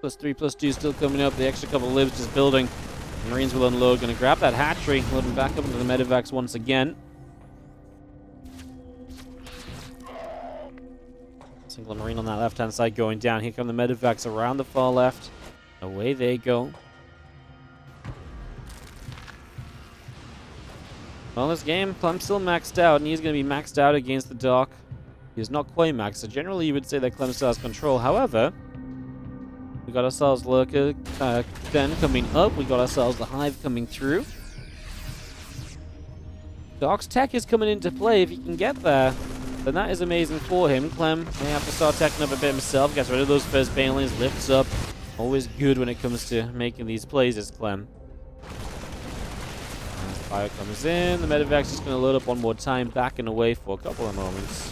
Speaker 1: +3, +2 still coming up. The extra couple of lives just building. Marines will unload. Going to grab that hatchery. Loading back up into the medevacs once again. Single Marine on that left-hand side going down. Here come the medevacs around the far left. Away they go. Well, this game, Clem's still maxed out, and he's going to be maxed out against the Dark. He's not quite maxed, so generally you would say that Clem still has control. However, we got ourselves Lurker Den coming up. We got ourselves the Hive coming through. Dark's tech is coming into play. If he can get there, then that is amazing for him. Clem may have to start teching up a bit himself. Gets rid of those first banelings, lifts up. Always good when it comes to making these plays is Clem. As the fire comes in, the medevac's just going to load up one more time, backing away for a couple of moments.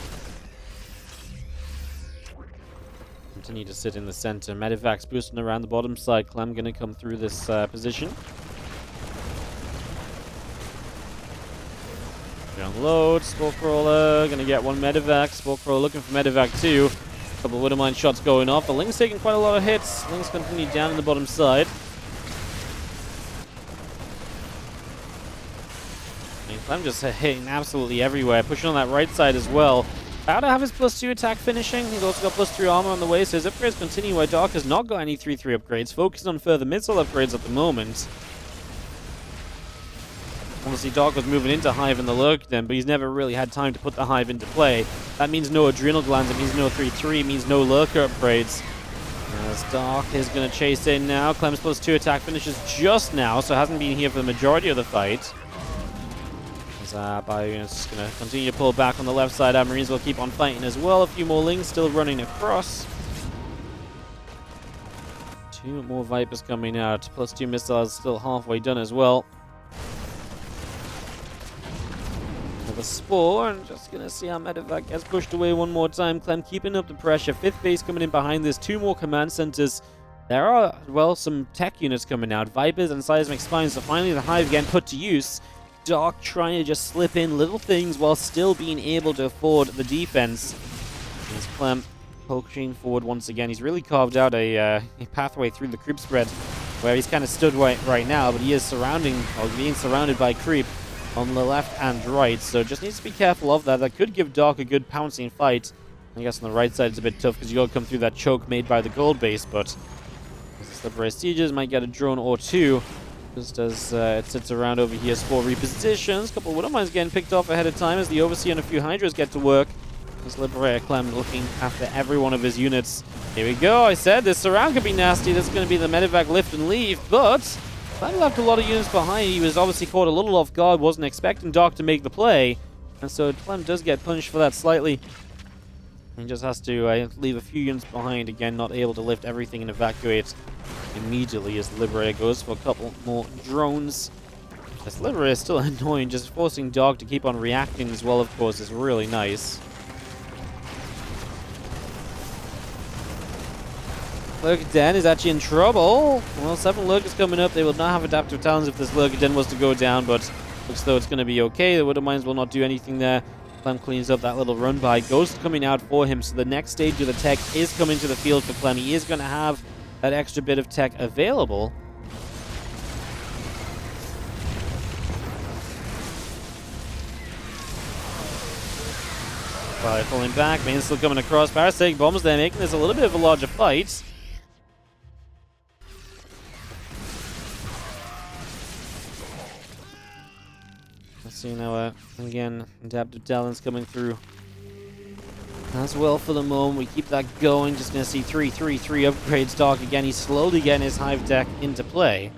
Speaker 1: Continue to sit in the center. Medevac's boosting around the bottom side. Clem going to come through this position. Unload. Spore Crawler going to get one medevac. Spore Crawler looking for medevac 2. A couple of Widowmine shots going off. The Link's taking quite a lot of hits. Link's continue down in the bottom side. Clem just hitting absolutely everywhere. Pushing on that right side as well. About to have his +2 attack finishing. He's also got +3 armor on the way, so his upgrades continue where Dark has not got any 3/3 upgrades. Focusing on further missile upgrades at the moment. Obviously, Dark was moving into Hive in the Lurk then, but he's never really had time to put the Hive into play. That means no Adrenal Glands, it means no 3/3, it means no Lurker upgrades. As Dark is going to chase in now. Clem's +2 attack finishes just now, so hasn't been here for the majority of the fight. Bio unit's just going to continue to pull back on the left side. Our Marines will keep on fighting as well. A few more Lings still running across. 2 more Vipers coming out. +2 missiles still halfway done as well. Another Spore, and just going to see how medevac gets pushed away one more time. Clem keeping up the pressure. 5th base coming in behind this. 2 more command centers. There are, well, some tech units coming out. Vipers and Seismic Spines. So finally the Hive getting put to use. Dark trying to just slip in little things while still being able to afford the defense. As Clem poking forward once again. He's really carved out a pathway through the creep spread where he's kind of stood right now, but he is being surrounded by creep on the left and right, so just needs to be careful of that. That could give Dark a good pouncing fight. I guess on the right side it's a bit tough because you got to come through that choke made by the gold base, but the Slippery Sieges might get a drone or 2. Just as it sits around over here. Spore repositions. A couple of Widowmines getting picked off ahead of time as the Overseer and a few Hydras get to work. As Liberator Clem looking after every one of his units. Here we go. I said this surround could be nasty. This is going to be the medevac lift and leave, but Clem left a lot of units behind. He was obviously caught a little off guard. Wasn't expecting Dark to make the play. And so Clem does get punished for that slightly. He just has to leave a few units behind. Again, not able to lift everything and evacuate immediately as Liberator goes for a couple more drones. This Liberator is still annoying. Just forcing Dark to keep on reacting as well, of course, is really nice. Lurker Den is actually in trouble. Well, 7 Lurkers coming up. They will not have adaptive talents if this Lurker Den was to go down, but looks though it's going to be okay. The Widowmines will not do anything there. Clem cleans up that little run by. Ghost coming out for him, so the next stage of the tech is coming to the field for Clem. He is going to have that extra bit of tech available. Fire pulling back. Main still coming across. Parasitic bombs there, making this a little bit of a larger fight. Let's see now, again, adaptive talents coming through as well for the moment. We keep that going. Just going to see 3/3/3 upgrades. Dark again. He's slowly getting his Hive deck into play.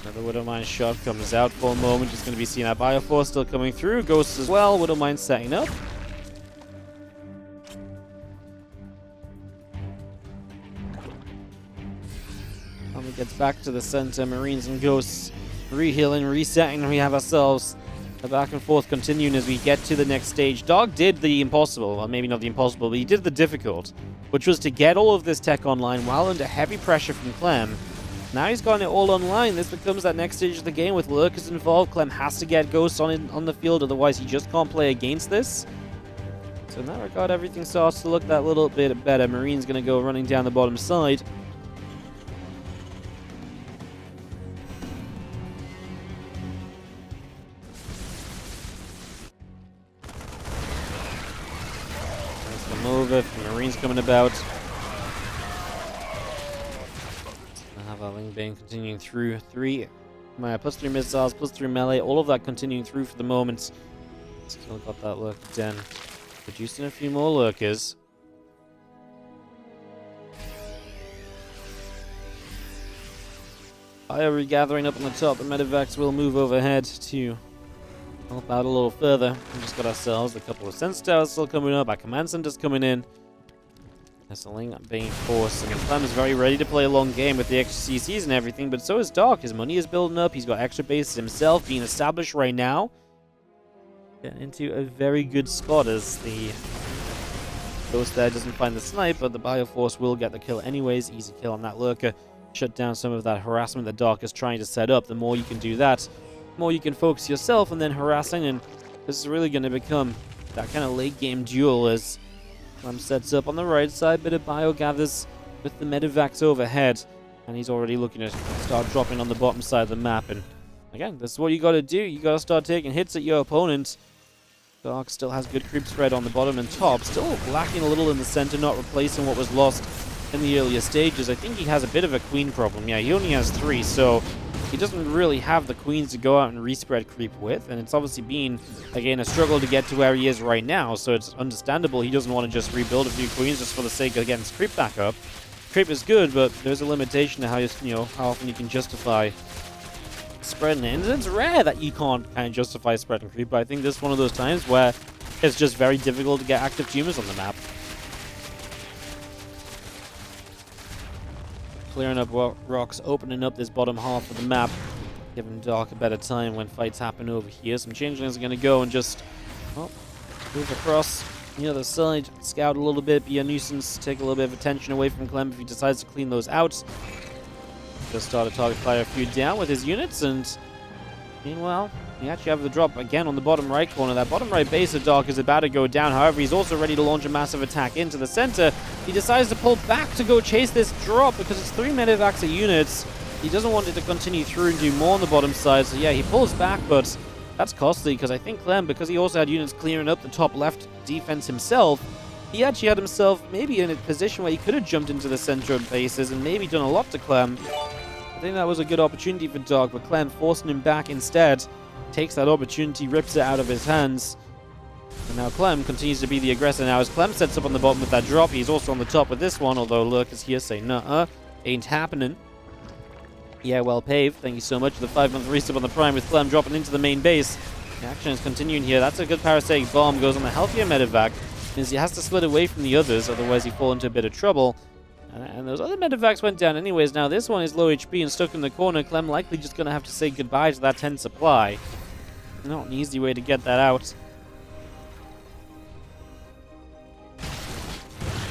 Speaker 1: Another Widowmine shot comes out for a moment. Just going to be seeing that Bioforce still coming through. Ghosts as well. Widowmine setting up. Gets back to the center. Marines and Ghosts re-healing, resetting. We have ourselves a back and forth continuing as we get to the next stage. Dog did the impossible. Well, maybe not the impossible, but he did the difficult, which was to get all of this tech online while under heavy pressure from Clem. Now he's gotten it all online. This becomes that next stage of the game with lurkers involved. Clem has to get ghosts on the field, otherwise he just can't play against this. So in that regard, everything starts to look that little bit better. Marine's going to go running down the bottom side. Let's come over. Marine's coming about. I have our Lingbane continuing through. +3 missiles, +3 melee, all of that continuing through for the moment. Still got that lurker den. Producing a few more lurkers. Fire regathering up on the top. The medevacs will move overhead to help out a little further. We just got ourselves a couple of sense towers still coming up. Our command center's coming in. There's a Lingbane force. And Clem is very ready to play a long game with the extra CCs and everything, but so is Dark. His money is building up. He's got extra bases himself being established right now. Getting into a very good spot as the Ghost there doesn't find the snipe, but the Bioforce will get the kill anyways. Easy kill on that lurker. Shut down some of that harassment that Dark is trying to set up. The more you can do that, the more you can focus yourself and then harassing, and this is really going to become that kind of late game duel as Clem sets up on the right side, bit of bio gathers with the medevacs overhead, and he's already looking to start dropping on the bottom side of the map. And again, this is what you got to do. You got to start taking hits at your opponent. Dark still has good creep spread on the bottom and top. Still lacking a little in the center, not replacing what was lost in the earlier stages. I think he has a bit of a queen problem. Yeah, he only has 3, so he doesn't really have the queens to go out and respread creep with. And it's obviously been, again, a struggle to get to where he is right now. So it's understandable he doesn't want to just rebuild a few queens just for the sake of getting his creep back up. Creep is good, but there's a limitation to how often you can justify spreading it. And it's rare that you can't kind of justify spreading creep, but I think this is one of those times where it's just very difficult to get active tumors on the map. Clearing up rocks, opening up this bottom half of the map, giving Dark a better time when fights happen over here. Some changelings are going to go and just move across the other side, scout a little bit, be a nuisance, take a little bit of attention away from Clem if he decides to clean those out. Just start a target fire a few down with his units, and meanwhile, you actually have the drop again on the bottom right corner. That bottom right base of Dark is about to go down. However, he's also ready to launch a massive attack into the center. He decides to pull back to go chase this drop because it's 3 medevacs units. He doesn't want it to continue through and do more on the bottom side. So yeah, he pulls back, but that's costly because I think Clem, because he also had units clearing up the top left defense himself, he actually had himself maybe in a position where he could have jumped into the center of bases and maybe done a lot to Clem. I think that was a good opportunity for Dark, but Clem forcing him back instead. Takes that opportunity, rips it out of his hands. And now Clem continues to be the aggressor. Now as Clem sets up on the bottom with that drop, he's also on the top with this one, although Lurkers here say, nuh-uh, ain't happening. Yeah, well paved. Thank you so much for the 5-month resub on the Prime with Clem dropping into the main base. The action is continuing here. That's a good parasitic bomb. Goes on the healthier medevac. Means he has to split away from the others, otherwise he fall into a bit of trouble. And those other medevacs went down anyways. Now this one is low HP and stuck in the corner. Clem likely just going to have to say goodbye to that 10 supply. Not an easy way to get that out.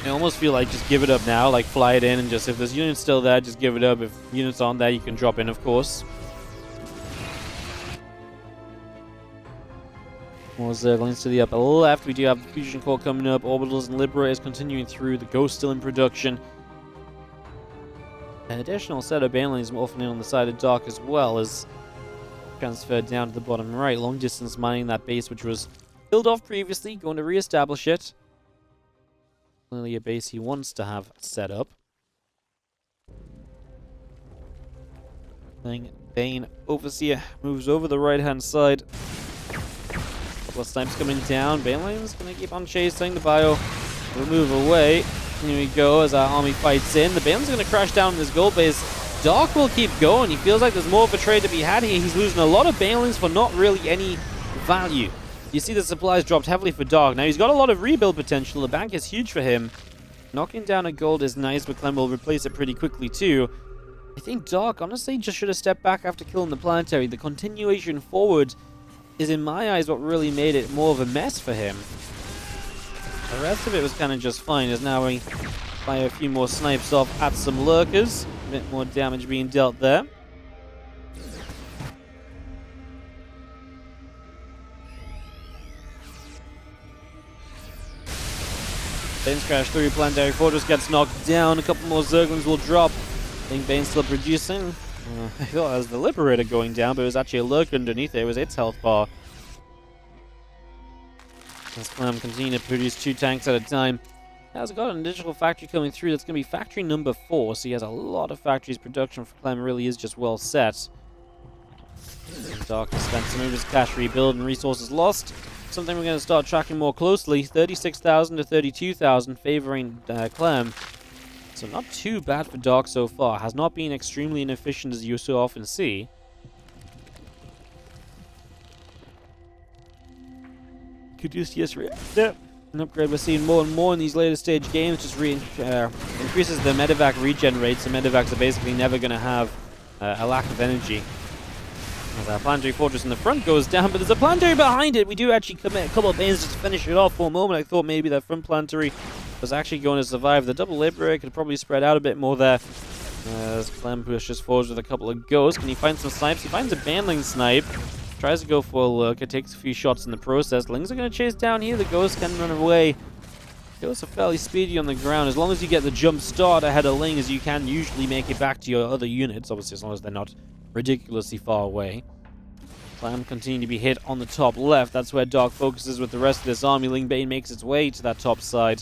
Speaker 1: I almost feel like just give it up now, like fly it in and just, if there's units still there, just give it up. If units aren't there, you can drop in, of course. More Zerglings to the upper left. We do have the Fusion Core coming up. Orbitals and Liberators continuing through. The Ghost still in production. An additional set of Banelings morphing in on the side of Dark as well as transferred down to the bottom right. Long distance mining that base which was killed off previously. Going to re-establish it. Clearly a base he wants to have set up. Bane Overseer moves over the right hand side. Couple of snipes coming down. Baneling's going to keep on chasing. The bio will move away. Here we go as our army fights in. The Baneling's going to crash down in this gold base. Dark will keep going. He feels like there's more of a trade to be had here. He's losing a lot of Banelings for not really any value. You see the supplies dropped heavily for Dark. Now he's got a lot of rebuild potential. The bank is huge for him. Knocking down a gold is nice, but Clem will replace it pretty quickly too. I think Dark honestly just should have stepped back after killing the planetary. The continuation forward is in my eyes what really made it more of a mess for him. The rest of it was kind of just fine, as now we fire a few more snipes off at some lurkers. bit more damage being dealt there. Bane's crash through, Planetary Fortress gets knocked down, a couple more Zerglings will drop. I think Bane's still producing. I thought it was the Liberator going down, but it was actually a Lurk underneath it. It was its health bar. As Clem continue to produce 2 tanks at a time. Has got an additional factory coming through. That's going to be factory number 4, so he has a lot of factories. Production for Clem really is just well set. And Dark has spent some of his cash rebuild and resources lost. Something we're going to start tracking more closely. 36,000 to 32,000 favoring Clem. So not too bad for Dark so far. Has not been extremely inefficient as you so often see. Caduceus Reactor. An upgrade we're seeing more and more in these later stage games. Just increases the medevac regen rate. So medevacs are basically never going to have a lack of energy. As our Planetary Fortress in the front goes down, but there's a Planetary behind it. We do actually commit a couple of Banes just to finish it off for a moment. I thought maybe that front Planetary was actually going to survive. The double Liberator could probably spread out a bit more there. As Clem pushes forward with a couple of ghosts. Can he find some snipes? He finds a Banling snipe. Tries to go for a look. It takes a few shots in the process. Lings are going to chase down here. The ghosts can run away. Ghosts are fairly speedy on the ground. As long as you get the jump start ahead of Lings, you can usually make it back to your other units. Obviously, as long as they're not ridiculously far away. Clem continue to be hit on the top left. That's where Dark focuses with the rest of this army. Ling Bane makes its way to that top side.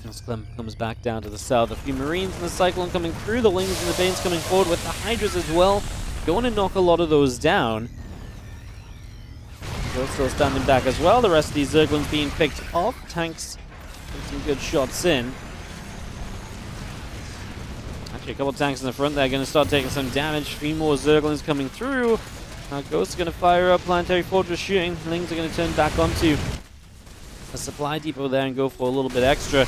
Speaker 1: As Clem comes back down to the south. A few Marines in the Cyclone coming through. The Lings and the Banes coming forward with the Hydras as well. Going to knock a lot of those down. They're still standing back as well. The rest of these Zerglings being picked off. Tanks with some good shots in. Actually, a couple of tanks in the front there are going to start taking some damage. 3 more Zerglings coming through. Ghosts are going to fire up. Planetary Fortress shooting. Lings are going to turn back onto a supply depot there and go for a little bit extra.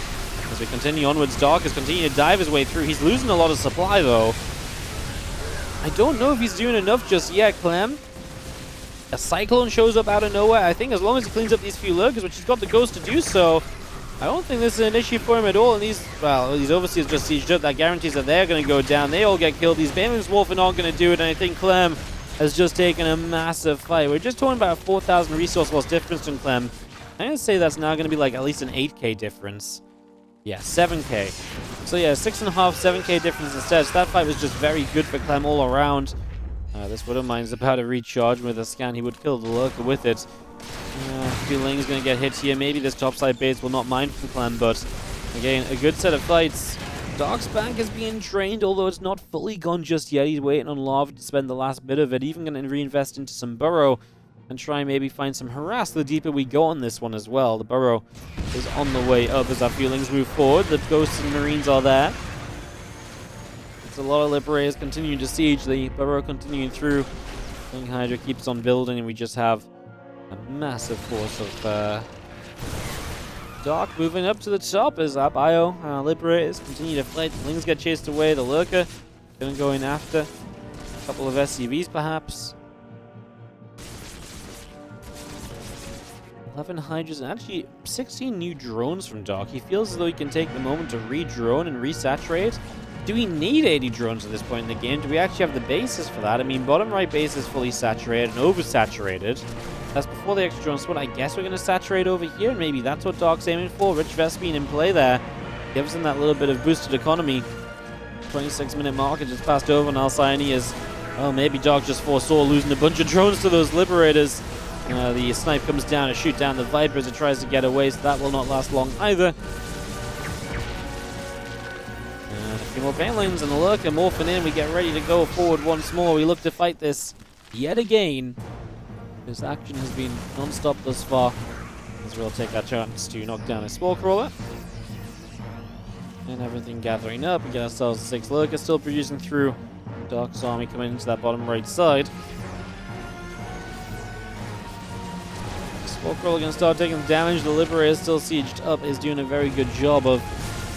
Speaker 1: As we continue onwards, Dark is continuing to dive his way through. He's losing a lot of supply, though. I don't know if he's doing enough just yet, Clem. A Cyclone shows up out of nowhere. I think as long as he cleans up these few lurkers, which he's got the Ghost to do so, I don't think this is an issue for him at all. And these Overseers just sieged up. That guarantees that they're going to go down. They all get killed. These Banelings Wolfen aren't going to do it. And I think Clem has just taken a massive fight. We're just talking about a 4,000 resource loss difference in Clem. I'm going to say that's now going to be like at least an 8k difference. Yeah, 7k. So yeah, 6.5, 7k difference instead. So that fight was just very good for Clem all around. This Widowmine is about to recharge with a scan. He would kill the lurker with it. Feeling is going to get hit here. Maybe this topside base will not mind from Clem, but again, a good set of fights. Dark's bank is being drained, although it's not fully gone just yet. He's waiting on Lava to spend the last bit of it. Even going to reinvest into some Burrow and try and maybe find some harass the deeper we go on this one as well. The Burrow is on the way up as our Feelings move forward. The Ghosts and Marines are there. It's a lot of Liberators continuing to siege. The Burrow continuing through. King Hydra keeps on building, and we just have a massive force of Dark moving up to the top as our Bio Liberators continue to fight. The Lings get chased away. The Lurker going to go in after. A couple of SCVs perhaps. 11 Hydras and actually 16 new drones from Dark. He feels as though he can take the moment to re-drone and resaturate. Do we need 80 drones at this point in the game? Do we actually have the basis for that? I mean, bottom right base is fully saturated and oversaturated. That's before the extra drone spot. I guess we're going to saturate over here, and maybe that's what Dark's aiming for. Rich Vespine in play there. Gives him that little bit of boosted economy. 26-minute marker just passed over, and Alcyone is... Well, maybe Dark just foresaw losing a bunch of drones to those Liberators. The snipe comes down to shoot down the Viper as it tries to get away, so that will not last long either. And a few more Banelings and the Lurker morphing in. We get ready to go forward once more. We look to fight this yet again. This action has been non-stop thus far, as we'll take our chance to knock down a Spore Crawler. And everything gathering up. We get ourselves 6 Lurkers still producing through. Dark's army coming into that bottom right side. Spore Crawler going to start taking damage. The Liberator is still sieged up, is doing a very good job of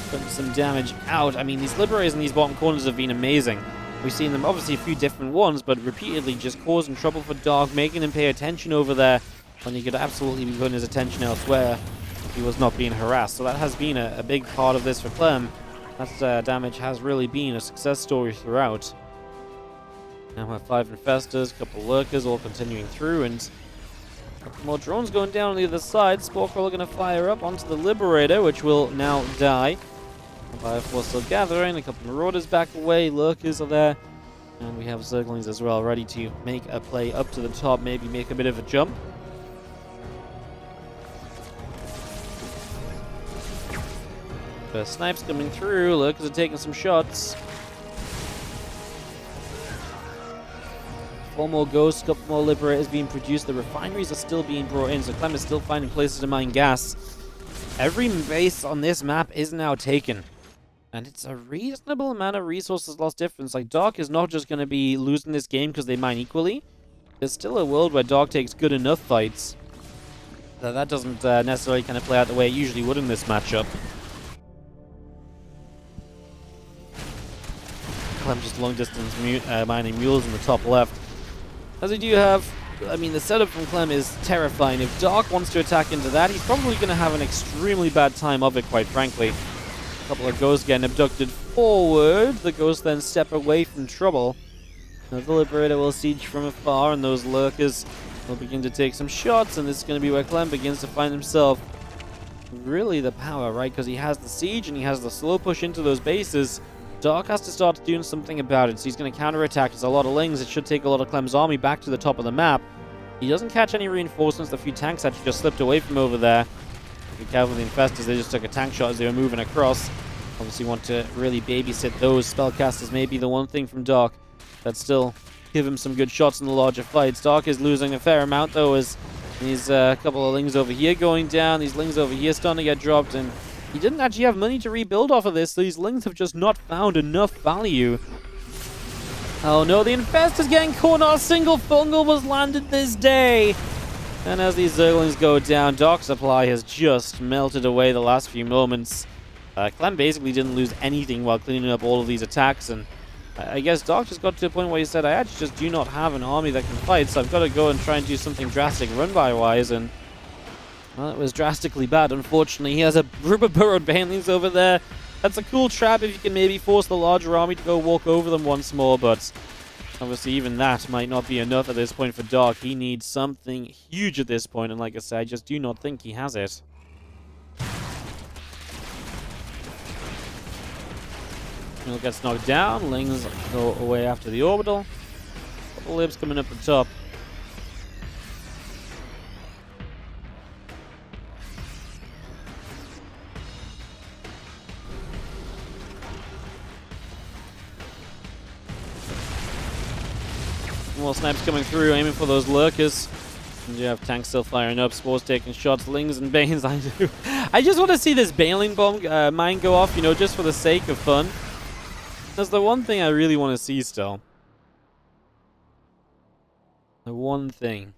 Speaker 1: putting some damage out. I mean, these Liberators in these bottom corners have been amazing. We've seen them, obviously, a few different ones, but repeatedly just causing trouble for Dark, making him pay attention over there when he could absolutely be putting his attention elsewhere if he was not being harassed. So that has been a big part of this for Clem. That damage has really been a success story throughout. Now we have 5 Infestors, a couple Lurkers all continuing through, and a couple more drones going down on the other side. Sporkroller going to fire up onto the Liberator, which will now die. Bioforce still gathering, a couple Marauders back away, Lurkers are there, and we have Zerglings as well, ready to make a play up to the top, maybe make a bit of a jump. First snipes coming through, Lurkers are taking some shots. 4 more Ghosts, a couple more Liberators being produced, the refineries are still being brought in, so Clem is still finding places to mine gas. Every base on this map is now taken. And it's a reasonable amount of resources lost difference. Like, Dark is not just going to be losing this game because they mine equally. There's still a world where Dark takes good enough fights that doesn't necessarily kind of play out the way it usually would in this matchup. Clem just long distance mining mules in the top left. As we do have, I mean, the setup from Clem is terrifying. If Dark wants to attack into that, he's probably going to have an extremely bad time of it, quite frankly. A couple of Ghosts getting abducted forward. The Ghosts then step away from trouble. Now the Liberator will siege from afar, and those Lurkers will begin to take some shots, and this is going to be where Clem begins to find himself really the power, right? Because he has the siege, and he has the slow push into those bases. Dark has to start doing something about it, so he's going to counterattack. There's a lot of Lings. It should take a lot of Clem's army back to the top of the map. He doesn't catch any reinforcements. The few tanks actually just slipped away from over there. Be careful with the Infestors. They just took a tank shot as they were moving across. Obviously want to really babysit those spellcasters. Maybe the one thing from Dark that still give him some good shots in the larger fights. Dark is losing a fair amount, though, as these couple of Lings over here going down. These Lings over here starting to get dropped, and he didn't actually have money to rebuild off of this. So these Lings have just not found enough value. Oh no, the Infestor's getting caught. Not a single fungal was landed this day. And as these Zerglings go down, Dark Supply has just melted away the last few moments. Clem basically didn't lose anything while cleaning up all of these attacks, and I guess Dark just got to a point where he said, I actually just do not have an army that can fight, so I've got to go and try and do something drastic run-by-wise, and well, it was drastically bad, unfortunately. He has a group of burrowed banelings over there. That's a cool trap if you can maybe force the larger army to go walk over them once more, but obviously even that might not be enough at this point for Dark. He needs something huge at this point, and like I said, I just do not think he has it. He'll get knocked down. Lings go away after the orbital. Couple libs coming up the top. More snipes coming through, aiming for those Lurkers. And you have tanks still firing up, Spores taking shots, Lings and Banes. I just want to see this Baneling bomb mine go off, you know, just for the sake of fun. That's the one thing I really want to see still. The one thing.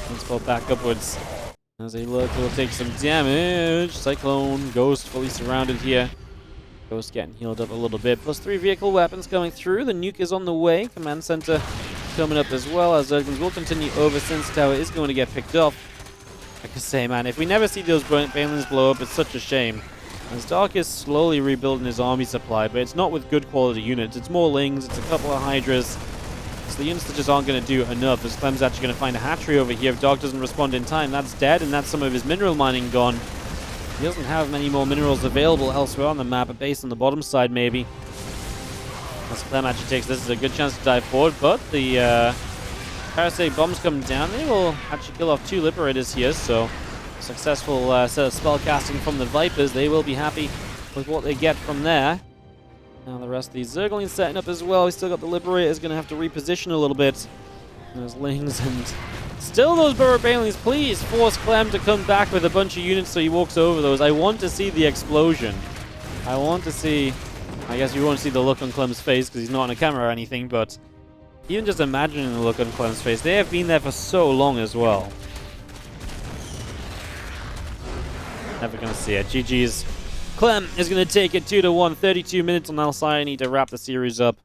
Speaker 1: Let's fall back upwards. As a Lurker will take some damage. Cyclone, Ghost fully surrounded here. Ghost getting healed up a little bit. Plus 3 vehicle weapons coming through. The nuke is on the way. Command center coming up as well. As Zerglings will continue over since tower is going to get picked off. Like I say, man, if we never see those Banelings blow up, it's such a shame. As Dark is slowly rebuilding his army supply, but it's not with good quality units. It's more Lings, it's a couple of Hydras. It's the units that just aren't going to do enough, as Clem's actually going to find a hatchery over here. If Dark doesn't respond in time, that's dead, and that's some of his mineral mining gone. He doesn't have many more minerals available elsewhere on the map, a base on the bottom side maybe. As Clem actually takes this as a good chance to dive forward, but the Parasite bombs come down. They will actually kill off 2 Liberators here, so successful set of spell casting from the Vipers. They will be happy with what they get from there. Now the rest of these Zerglings setting up as well. We still got the Liberators going to have to reposition a little bit. Those Lings and still those Burrowed Banelings. Please force Clem to come back with a bunch of units so he walks over those. I want to see the explosion. I want to see... I guess you won't see the look on Clem's face because he's not on a camera or anything, but even just imagining the look on Clem's face. They have been there for so long as well. Never going to see it. GG's. Clem is going to take it 2-1. 32 minutes on Alcyone to wrap the series up.